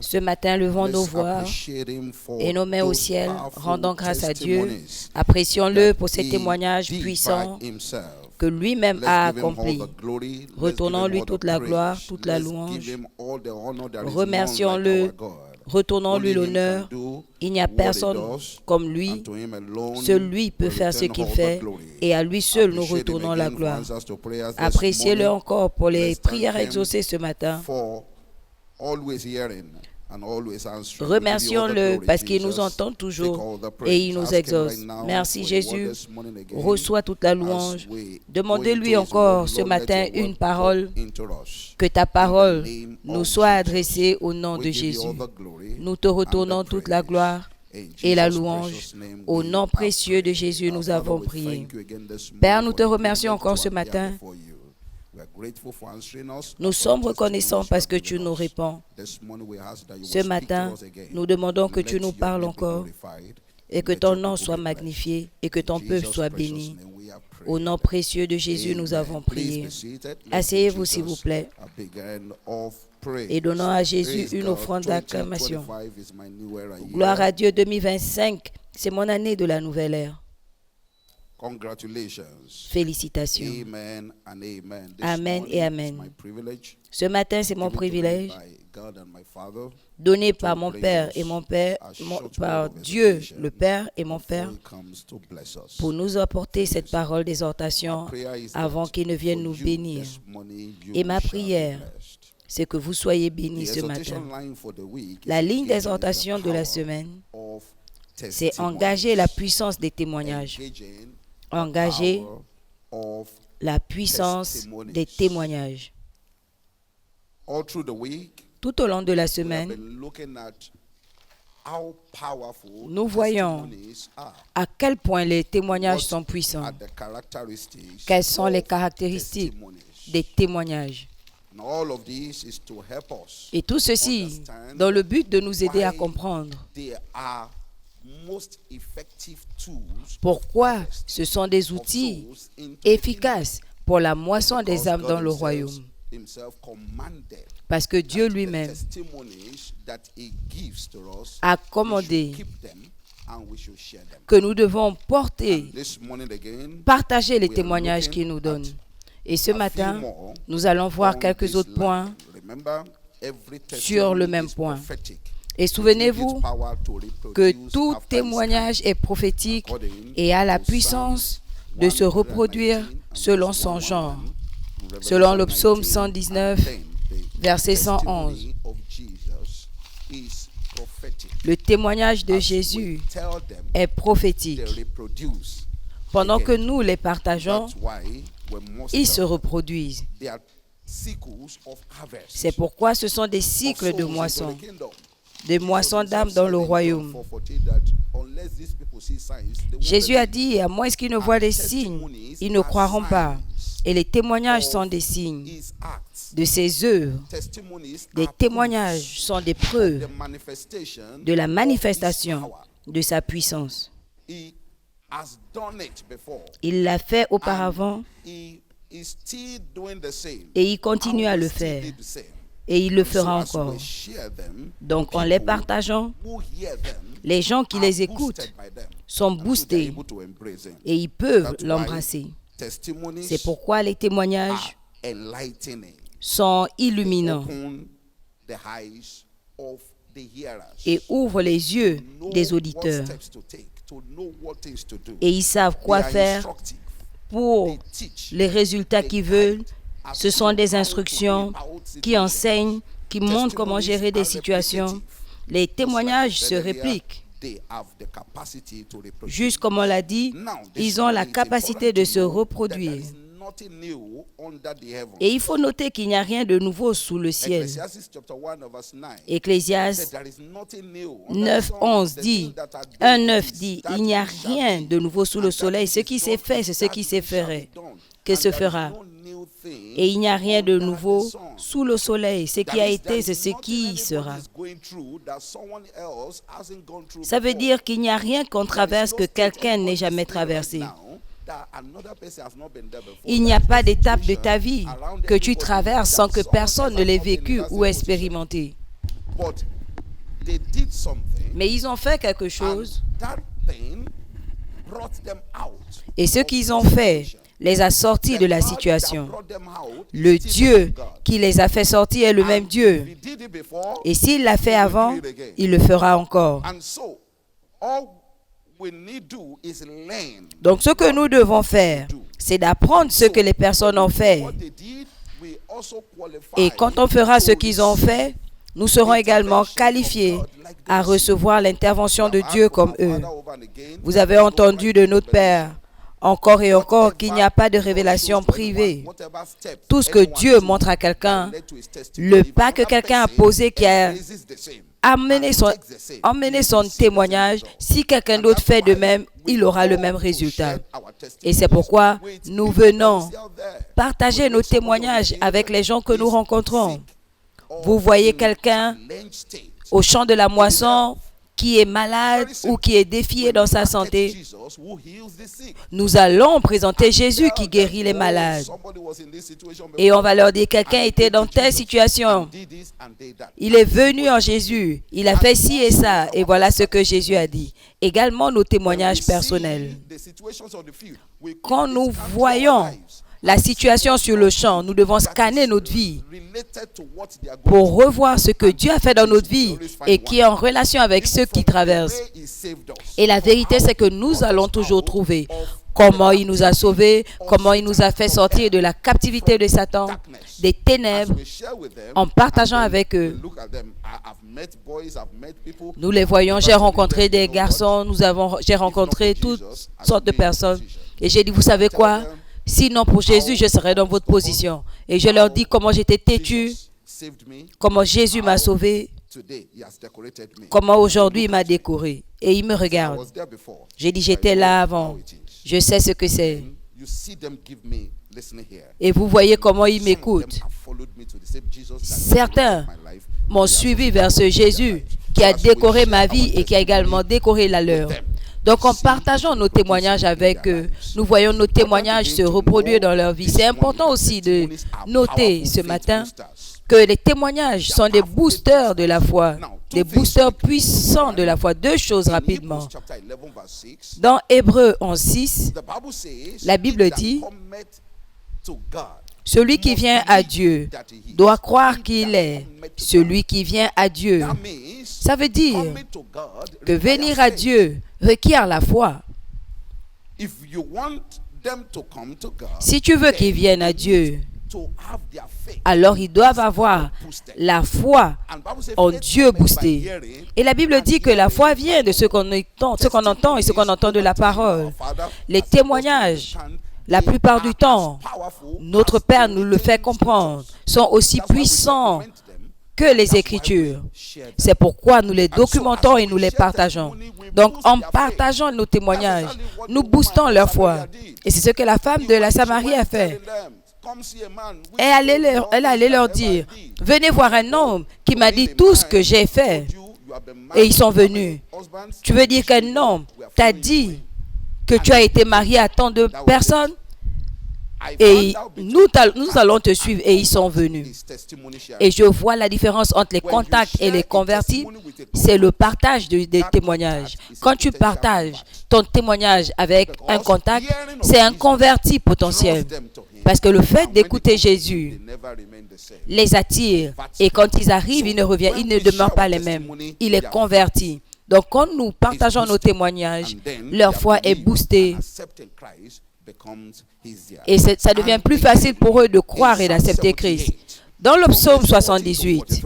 Ce matin, levons nos voix et nos mains au ciel, rendons grâce à Dieu. Apprécions-le pour ces témoignages puissants que lui-même a accomplis. Retournons-lui toute la gloire, toute la louange. Remercions-le, retournons-lui l'honneur. Il n'y a personne comme lui. Seul lui peut faire ce qu'il fait et à lui seul nous retournons la gloire. Appréciez-le encore pour les prières exaucées ce matin. Remercions-le parce qu'il nous entend toujours et il nous exauce. Merci Jésus. Reçois toute la louange. Demandez-lui encore ce matin une parole. Que ta parole nous soit adressée au nom de Jésus. Nous te retournons toute la gloire et la louange. Au nom précieux de Jésus, nous avons prié. Père, nous te remercions encore ce matin. Nous sommes reconnaissants parce que tu nous réponds. Ce matin, nous demandons que tu nous parles encore et que ton nom soit magnifié et que ton peuple soit béni. Au nom précieux de Jésus, nous avons prié. Asseyez-vous s'il vous plaît et donnons à Jésus une offrande d'acclamation. Gloire à Dieu, 2025, c'est mon année de la nouvelle ère. Félicitations. Amen et amen. Ce matin, c'est mon privilège donné par mon Père et par Dieu, le Père et mon Père, pour nous apporter cette parole d'exhortation avant qu'il ne vienne nous bénir. Et ma prière, c'est que vous soyez bénis ce matin. La ligne d'exhortation de la semaine, c'est engager la puissance des témoignages. Engager la puissance des témoignages. Tout au long de la semaine, nous voyons à quel point les témoignages sont puissants. Quelles sont les caractéristiques des témoignages. Et tout ceci dans le but de nous aider à comprendre pourquoi ce sont des outils efficaces pour la moisson des âmes dans le royaume. Parce que Dieu lui-même a commandé que nous devons partager les témoignages qu'il nous donne. Et ce matin, nous allons voir quelques autres points sur le même point. Et souvenez-vous que tout témoignage est prophétique et a la puissance de se reproduire selon son genre. Selon le psaume 119, verset 111. Le témoignage de Jésus est prophétique. Pendant que nous les partageons, ils se reproduisent. C'est pourquoi ce sont des cycles de moisson. Des moissons d'âmes dans le royaume. Jésus a dit, à moins qu'ils ne voient des signes, ils ne croiront pas. Et les témoignages sont des signes de ses œuvres. Les témoignages sont des preuves de la manifestation de sa puissance. Il l'a fait auparavant et il continue à le faire. Et il le fera encore. Donc, en les partageant, les gens qui les écoutent sont boostés et ils peuvent l'embrasser. C'est pourquoi les témoignages sont illuminants et ouvrent les yeux des auditeurs. Et ils savent quoi faire pour les résultats qu'ils veulent. Ce sont des instructions qui enseignent, qui montrent comment gérer des situations. Les témoignages se répliquent. Juste comme on l'a dit, ils ont la capacité de se reproduire. Et il faut noter qu'il n'y a rien de nouveau sous le ciel. Ecclésiaste 9:11 dit, 1:9 dit, il n'y a rien de nouveau sous le soleil. Ce qui s'est fait, c'est ce qui se fera. Et il n'y a rien de nouveau sous le soleil. Ce qui a été, c'est ce qui sera. Ça veut dire qu'il n'y a rien qu'on traverse que quelqu'un n'ait jamais traversé. Il n'y a pas d'étape de ta vie que tu traverses sans que personne ne l'ait vécu ou expérimenté. Mais ils ont fait quelque chose. Et ce qu'ils ont fait les a sortis de la situation. Le Dieu qui les a fait sortir est le même Dieu. Et s'il l'a fait avant, il le fera encore. Donc ce que nous devons faire, c'est d'apprendre ce que les personnes ont fait. Et quand on fera ce qu'ils ont fait, nous serons également qualifiés à recevoir l'intervention de Dieu comme eux. Vous avez entendu de notre Père encore et encore qu'il n'y a pas de révélation privée. Tout ce que Dieu montre à quelqu'un, le pas que quelqu'un a posé qui a emmené son témoignage, si quelqu'un d'autre fait de même, il aura le même résultat. Et c'est pourquoi nous venons partager nos témoignages avec les gens que nous rencontrons. Vous voyez quelqu'un au champ de la moisson qui est malade ou qui est défié dans sa santé, nous allons présenter Jésus qui guérit les malades. Et on va leur dire, quelqu'un était dans telle situation. Il est venu en Jésus. Il a fait ci et ça. Et voilà ce que Jésus a dit. Également nos témoignages personnels. Quand nous voyons la situation sur le champ, nous devons scanner notre vie pour revoir ce que Dieu a fait dans notre vie et qui est en relation avec ceux qui traversent. Et la vérité, c'est que nous allons toujours trouver comment il nous a sauvés, comment il nous a fait sortir de la captivité de Satan, des ténèbres, en partageant avec eux. Nous les voyons, j'ai rencontré des garçons, j'ai rencontré toutes sortes de personnes. Et j'ai dit, vous savez quoi? Sinon, pour Jésus, je serais dans votre position. Et je leur dis comment j'étais têtu, comment Jésus m'a sauvé, comment aujourd'hui il m'a décoré. Et il me regarde. J'ai dit, j'étais là avant. Je sais ce que c'est. Et vous voyez comment ils m'écoutent. Certains m'ont suivi vers ce Jésus qui a décoré ma vie et qui a également décoré la leur. Donc, en partageant nos témoignages avec eux, nous voyons nos témoignages se reproduire dans leur vie. C'est important aussi de noter ce matin que les témoignages sont des boosters de la foi, des boosters puissants de la foi. Deux choses rapidement. Dans Hébreux 11:6, la Bible dit « Celui qui vient à Dieu doit croire qu'il est celui qui vient à Dieu. » Ça veut dire que venir à Dieu requiert la foi. Si tu veux qu'ils viennent à Dieu, alors ils doivent avoir la foi en Dieu boostée. Et la Bible dit que la foi vient de ce qu'on entend et ce qu'on entend de la parole. Les témoignages, la plupart du temps, notre Père nous le fait comprendre, sont aussi puissants que les Écritures. C'est pourquoi nous les documentons et nous les partageons. Donc, en partageant nos témoignages, nous boostons leur foi. Et c'est ce que la femme de la Samarie a fait. Elle allait leur dire, « Venez voir un homme qui m'a dit tout ce que j'ai fait. » Et ils sont venus. Tu veux dire qu'un homme t'a dit que tu as été marié à tant de personnes? Et nous allons te suivre. Et ils sont venus. Et je vois la différence entre les contacts et les convertis. C'est le partage des témoignages. Quand tu partages ton témoignage avec un contact, c'est un converti potentiel. Parce que le fait d'écouter Jésus les attire. Et quand ils arrivent, ils ne demeurent pas les mêmes. Il est converti. Donc quand nous partageons nos témoignages, leur foi est boostée. Et ça devient plus facile pour eux de croire et d'accepter Christ. Dans le psaume 78,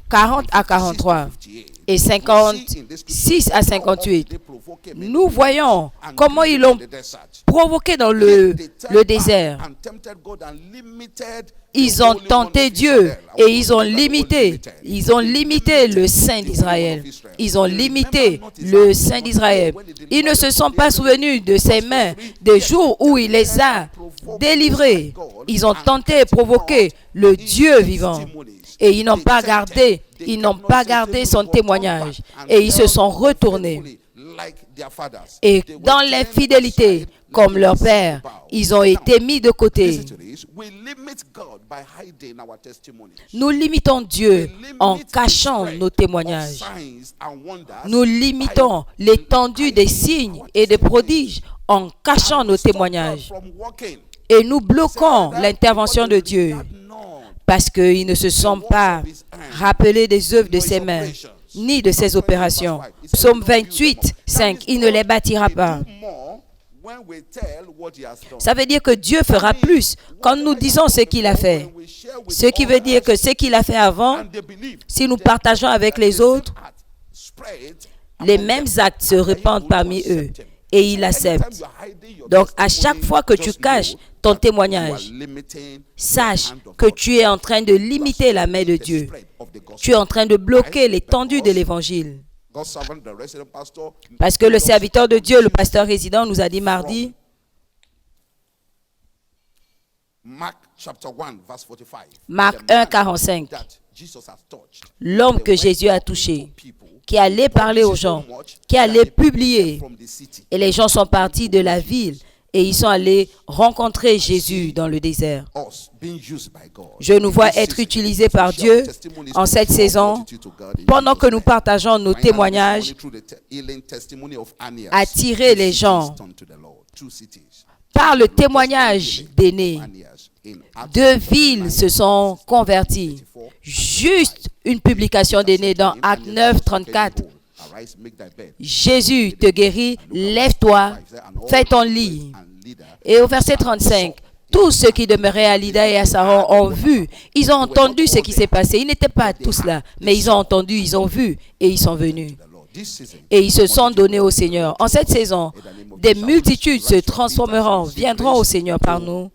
40 à 43 et 56 à 58, nous voyons comment ils l'ont provoqué dans le désert. Ils ont tenté Dieu et ils ont limité le Saint d'Israël. Ils ont limité le Saint d'Israël. Ils ne se sont pas souvenus de ses mains, des jours où il les a délivrés. Ils ont tenté et provoqué le Dieu vivant. Et ils n'ont pas gardé son témoignage. Et ils se sont retournés. Et dans l'infidélité, comme leur père. Ils ont été mis de côté. Nous limitons Dieu en cachant nos témoignages. Nous limitons l'étendue des signes et des prodiges en cachant nos témoignages. Et nous bloquons l'intervention de Dieu parce qu'ils ne se sont pas rappelés des œuvres de ses mains, ni de ses opérations. Psaume 28, 5, il ne les bâtira pas. Ça veut dire que Dieu fera plus quand nous disons ce qu'il a fait. Ce qui veut dire que ce qu'il a fait avant, si nous partageons avec les autres, les mêmes actes se répandent parmi eux et ils l'acceptent. Donc, à chaque fois que tu caches ton témoignage, sache que tu es en train de limiter la main de Dieu. Tu es en train de bloquer l'étendue de l'évangile. Parce que le serviteur de Dieu, le pasteur résident, nous a dit mardi, Marc 1, 45, l'homme que Jésus a touché, qui allait parler aux gens, qui allait publier. Et les gens sont partis de la ville et ils sont allés rencontrer Jésus dans le désert. Je nous vois être utilisés par Dieu en cette saison pendant que nous partageons nos témoignages, attirer les gens par le témoignage d'Énée. 2 villes se sont converties. Juste une publication d'Énée dans Acte 9, 34. Jésus te guérit, lève-toi, fais ton lit. Et au verset 35, tous ceux qui demeuraient à Lydda et à Saron ont vu, ils ont entendu ce qui s'est passé. Ils n'étaient pas tous là, mais ils ont entendu, ils ont vu et ils sont venus. Et ils se sont donnés au Seigneur. En cette saison, des multitudes se transformeront, viendront au Seigneur par nous.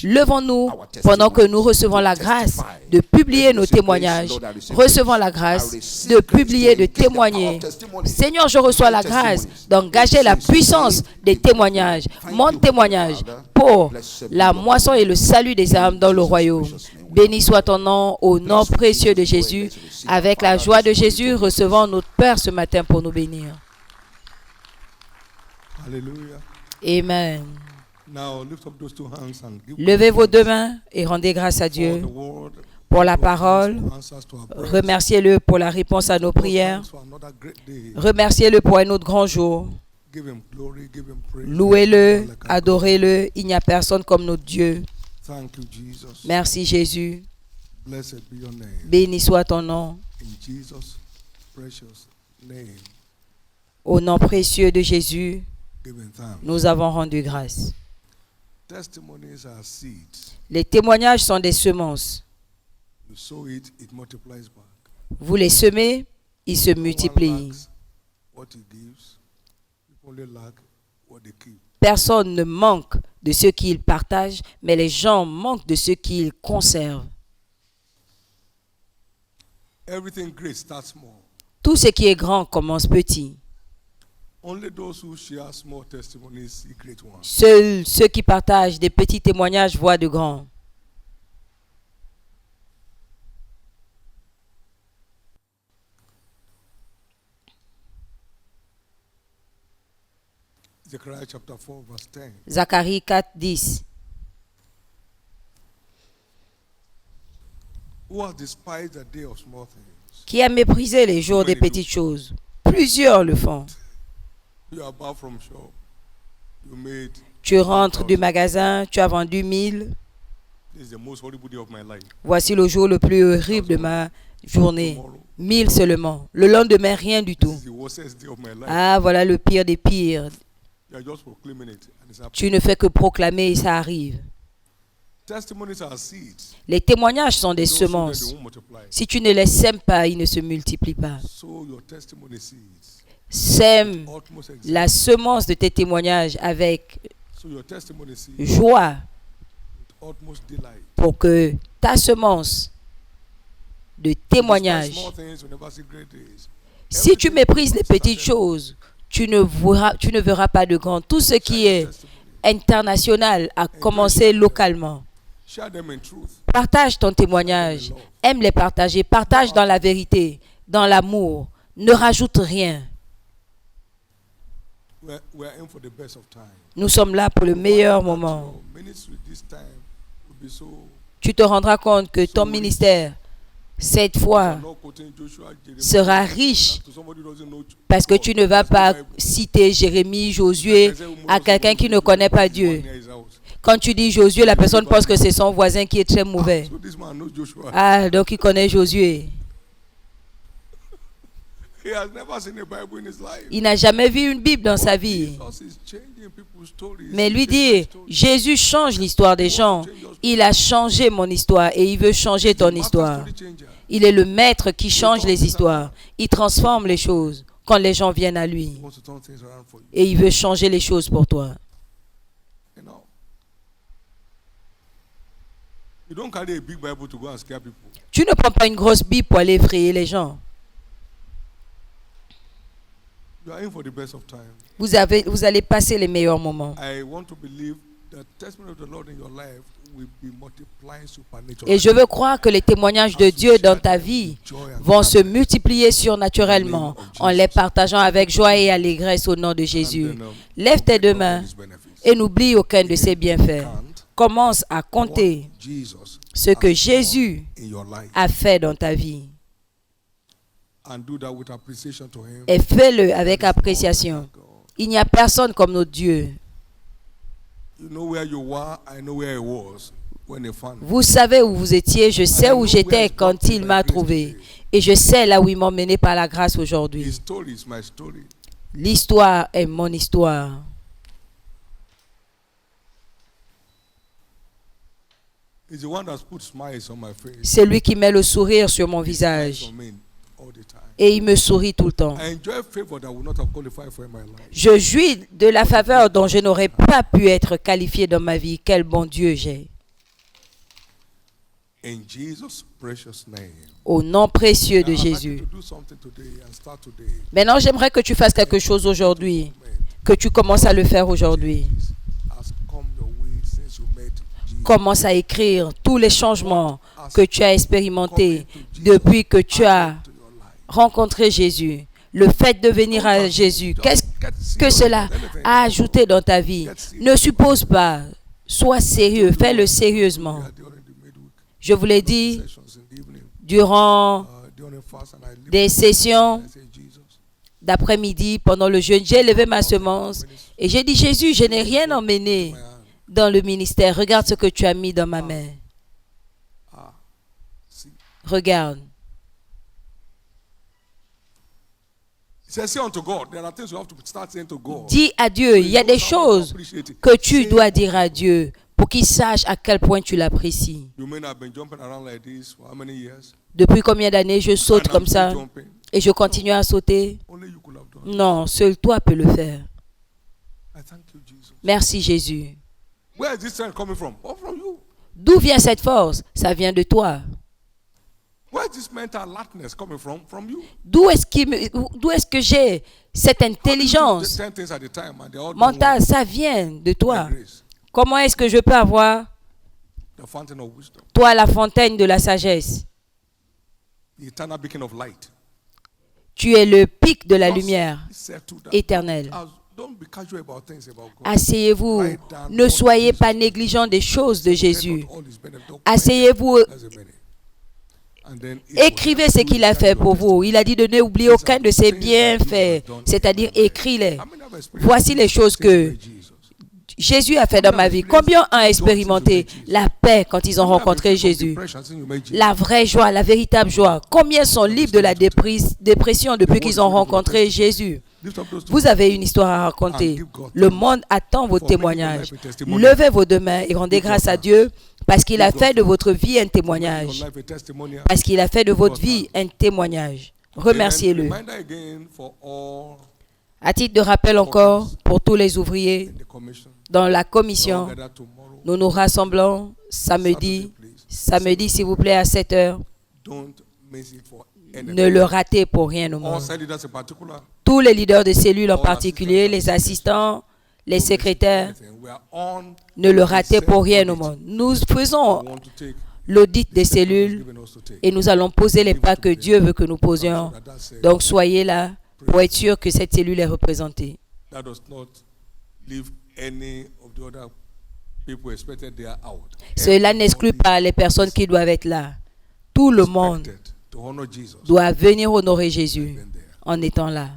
Levons-nous pendant que nous recevons la grâce de publier nos témoignages. Recevons la grâce de publier, de témoigner. Seigneur, je reçois la grâce d'engager la puissance des témoignages. Mon témoignage pour la moisson et le salut des âmes dans le royaume. Béni soit ton nom, au nom précieux de Jésus. Avec la joie de Jésus, recevons notre Père ce matin pour nous bénir. Alléluia. Amen. Levez vos 2 mains et rendez grâce à Dieu pour la parole. Remerciez-le pour la réponse à nos prières. Remerciez-le pour un autre grand jour. Louez-le, adorez-le. Il n'y a personne comme notre Dieu. Merci Jésus. Béni soit ton nom. Au nom précieux de Jésus, nous avons rendu grâce. Les témoignages sont des semences. Vous les semez, ils se multiplient. Personne ne manque de ce qu'il partage, mais les gens manquent de ce qu'ils conservent. Tout ce qui est grand commence petit. Seuls ceux qui partagent des petits témoignages voient de grands. Zacharie 4, 10. Qui a méprisé les jours des petites choses? Plusieurs le font. Tu rentres du magasin, tu as vendu 1000. Voici le jour le plus horrible de ma journée. 1000 seulement. Le lendemain, rien du tout. Ah, voilà le pire des pires. Tu ne fais que proclamer et ça arrive. Les témoignages sont des semences. Si tu ne les sèmes pas, ils ne se multiplient pas. Sème la semence de tes témoignages avec joie pour que ta semence de témoignage, si tu méprises les petites choses, tu ne verras pas de grand. Tout ce qui est international a commencé localement. Partage ton témoignage. Aime les partager. Partage dans la vérité, dans l'amour. Ne rajoute rien. Nous sommes là pour le meilleur moment. Tu te rendras compte que ton ministère, cette fois, sera riche parce que tu ne vas pas citer Jérémie, Josué à quelqu'un qui ne connaît pas Dieu. Quand tu dis Josué, la personne pense que c'est son voisin qui est très mauvais. Ah, donc il connaît Josué. Il n'a jamais vu une Bible dans sa vie. Mais lui dit, Jésus change l'histoire des gens. Il a changé mon histoire et il veut changer ton histoire. Il est le maître qui change les histoires. Il transforme les choses quand les gens viennent à lui. Et il veut changer les choses pour toi. Tu ne prends pas une grosse Bible pour aller effrayer les gens. Vous allez passer les meilleurs moments. Et je veux croire que les témoignages de Dieu dans ta vie vont se multiplier surnaturellement en les partageant avec joie et allégresse au nom de Jésus. Lève tes deux mains et n'oublie aucun de ses bienfaits. Commence à compter ce que Jésus a fait dans ta vie. Et fais-le avec appréciation. Il n'y a personne comme notre Dieu. Vous savez où vous étiez, je sais où j'étais quand il m'a trouvé. Et je sais là où il m'a emmené par la grâce aujourd'hui. L'histoire est mon histoire. C'est lui qui met le sourire sur mon visage. Et il me sourit tout le temps. Je jouis de la faveur dont je n'aurais pas pu être qualifié dans ma vie. Quel bon Dieu j'ai. Au nom précieux de Jésus. Maintenant, j'aimerais que tu fasses quelque chose aujourd'hui. Que tu commences à le faire aujourd'hui. Commence à écrire tous les changements que tu as expérimentés depuis que tu as rencontré Jésus. Le fait de venir à Jésus, qu'est-ce que cela a ajouté dans ta vie? Ne suppose pas. Sois sérieux. Fais-le sérieusement. Je vous l'ai dit, durant des sessions d'après-midi, pendant le jeûne, j'ai levé ma semence et j'ai dit, Jésus, je n'ai rien emmené dans le ministère. Regarde ce que tu as mis dans ma main. Regarde. Dis à Dieu, il y a des choses que tu dois dire à Dieu pour qu'il sache à quel point tu l'apprécies. Depuis combien d'années je saute comme ça et je continue à sauter? Non, seul toi peux le faire. Merci Jésus. D'où vient cette force? Ça vient de toi. D'où est-ce que j'ai cette intelligence mentale? Ça vient de toi. Comment est-ce que je peux avoir, toi, la fontaine de la sagesse? Tu es le pic de la lumière éternelle. Asseyez-vous. Ne soyez pas négligents des choses de Jésus. Asseyez-vous. Écrivez ce qu'il a fait pour vous. Il a dit de n'oublier aucun de ses bienfaits. C'est-à-dire, écris-les. Voici les choses que Jésus a fait dans ma vie. Combien ont expérimenté la paix quand ils ont rencontré Jésus? La vraie joie, la véritable joie. Combien sont libres de la dépression depuis qu'ils ont rencontré Jésus? Vous avez une histoire à raconter. Le monde attend vos témoignages. Levez vos deux mains et rendez grâce à Dieu parce qu'il a fait de votre vie un témoignage. Parce qu'il a fait de votre vie un témoignage. Remerciez-le. À titre de rappel encore, pour tous les ouvriers, dans la commission, nous nous rassemblons samedi, s'il vous plaît, à 7 heures. Ne le ratez pour rien au monde. Tous les leaders de cellules en particulier, les assistants, les secrétaires, ne le ratez pour rien au monde. Nous faisons l'audit des cellules et nous allons poser les pas que Dieu veut que nous posions. Donc soyez là pour être sûr que cette cellule est représentée. that does not leave any of the other people expected they are out. Cela n'exclut pas les personnes qui doivent être là. Tout le monde doit venir honorer Jésus en étant là.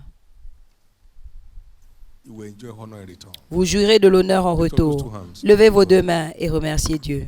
Vous jouirez de l'honneur en retour. Levez vos deux mains et remerciez Dieu.